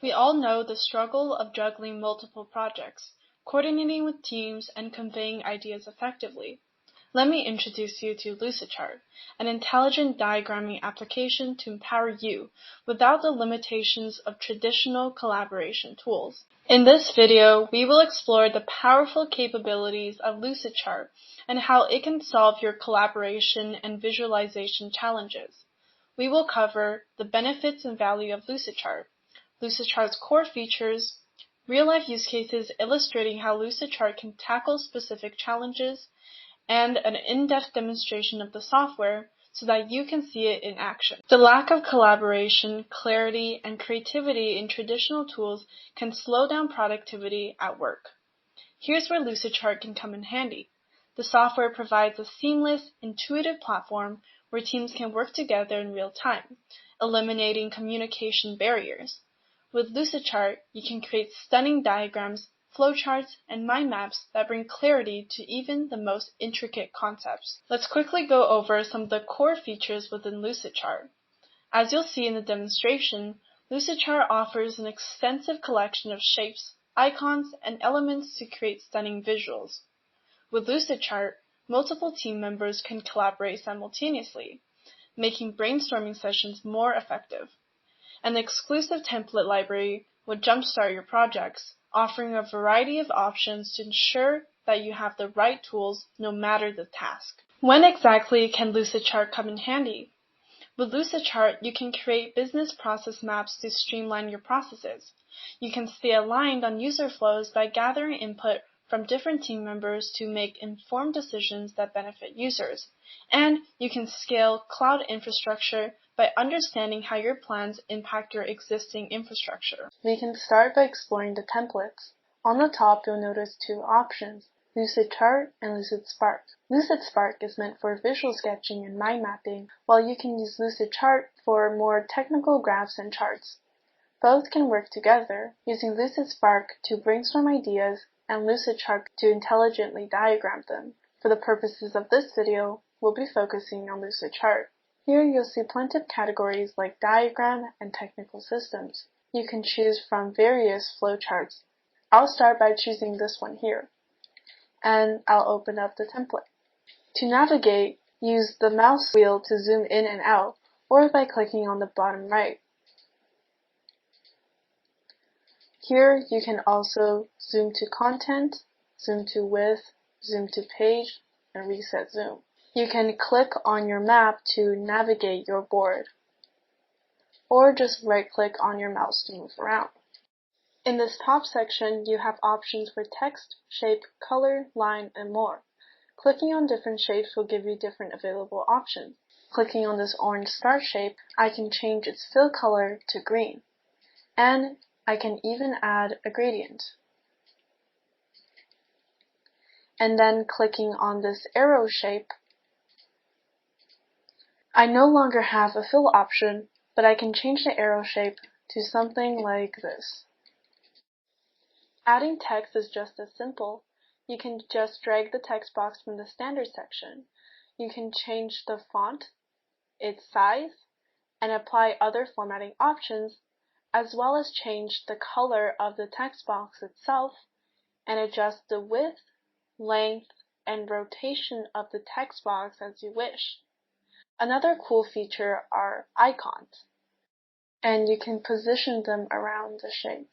We all know the struggle of juggling multiple projects, coordinating with teams, and conveying ideas effectively. Let me introduce you to Lucidchart, an intelligent diagramming application to empower you without the limitations of traditional collaboration tools. In this video, we will explore the powerful capabilities of Lucidchart and how it can solve your collaboration and visualization challenges. We will cover the benefits and value of Lucidchart, Lucidchart's core features, real-life use cases illustrating how Lucidchart can tackle specific challenges, and an in-depth demonstration of the software so that you can see it in action. The lack of collaboration, clarity, and creativity in traditional tools can slow down productivity at work. Here's where Lucidchart can come in handy. The software provides a seamless, intuitive platform where teams can work together in real time, eliminating communication barriers. With Lucidchart, you can create stunning diagrams, flowcharts, and mind maps that bring clarity to even the most intricate concepts. Let's quickly go over some of the core features within Lucidchart. As you'll see in the demonstration, Lucidchart offers an extensive collection of shapes, icons, and elements to create stunning visuals. With Lucidchart, multiple team members can collaborate simultaneously, making brainstorming sessions more effective. An exclusive template library will jumpstart your projects, offering a variety of options to ensure that you have the right tools no matter the task. When exactly can Lucidchart come in handy? With Lucidchart, you can create business process maps to streamline your processes. You can stay aligned on user flows by gathering input from different team members to make informed decisions that benefit users. And you can scale cloud infrastructure by understanding how your plans impact your existing infrastructure. We can start by exploring the templates. On the top, you'll notice two options, Lucidchart and LucidSpark. LucidSpark is meant for visual sketching and mind mapping, while you can use Lucidchart for more technical graphs and charts. Both can work together, using LucidSpark to brainstorm ideas and Lucidchart to intelligently diagram them. For the purposes of this video, we'll be focusing on Lucidchart. Here you'll see plenty of categories like diagram and technical systems. You can choose from various flowcharts. I'll start by choosing this one here, and I'll open up the template. To navigate, use the mouse wheel to zoom in and out, or by clicking on the bottom right. Here you can also zoom to content, zoom to width, zoom to page, and reset zoom. You can click on your map to navigate your board, or just right-click on your mouse to move around. In this top section, you have options for text, shape, color, line, and more. Clicking on different shapes will give you different available options. Clicking on this orange star shape, I can change its fill color to green, and I can even add a gradient. And then clicking on this arrow shape, I no longer have a fill option, but I can change the arrow shape to something like this. Adding text is just as simple. You can just drag the text box from the standard section. You can change the font, its size, and apply other formatting options, as well as change the color of the text box itself and adjust the width, length, and rotation of the text box as you wish. Another cool feature are icons, and you can position them around the shape.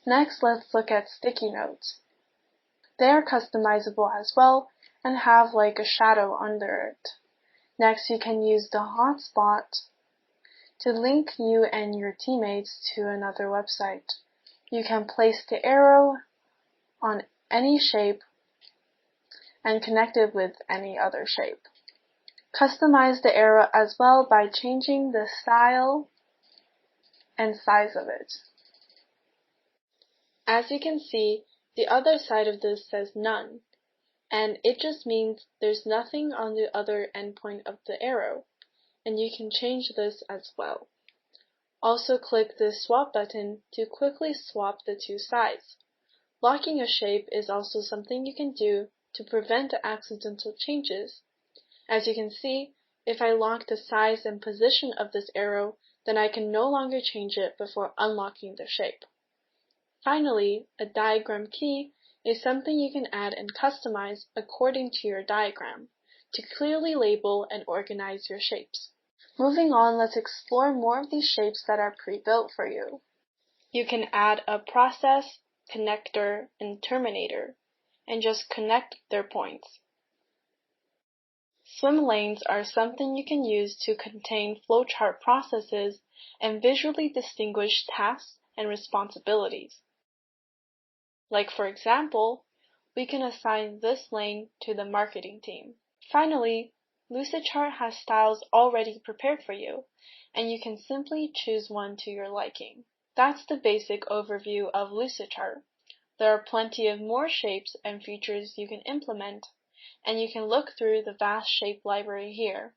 Next, let's look at sticky notes. They are customizable as well and have like a shadow under it. Next, you can use the hotspot to link you and your teammates to another website. You can place the arrow on any shape and connect it with any other shape. Customize the arrow as well by changing the style and size of it. As you can see, the other side of this says none, and it just means there's nothing on the other endpoint of the arrow, and you can change this as well. Also click this swap button to quickly swap the two sides. Locking a shape is also something you can do to prevent accidental changes. As you can see, If I lock the size and position of this arrow, then I can no longer change it before unlocking the shape. Finally, a diagram key is something you can add and customize according to your diagram to clearly label and organize your shapes. Moving on, let's explore more of these shapes that are pre-built for you. You can add a process, connector, and terminator, and just connect their points. Swim lanes are something you can use to contain flowchart processes and visually distinguish tasks and responsibilities. Like for example, we can assign this lane to the marketing team. Finally, Lucidchart has styles already prepared for you, and you can simply choose one to your liking. That's the basic overview of Lucidchart. There are plenty of more shapes and features you can implement, and you can look through the vast shape library here.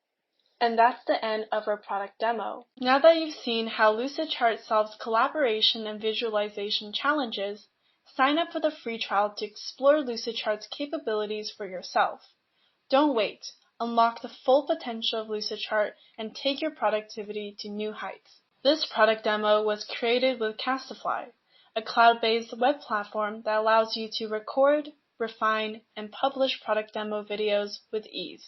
And that's the end of our product demo. Now that you've seen how Lucidchart solves collaboration and visualization challenges, sign up for the free trial to explore Lucidchart's capabilities for yourself. Don't wait. Unlock the full potential of Lucidchart and take your productivity to new heights. This product demo was created with Castofly, a cloud-based web platform that allows you to record, refine, and publish product demo videos with ease.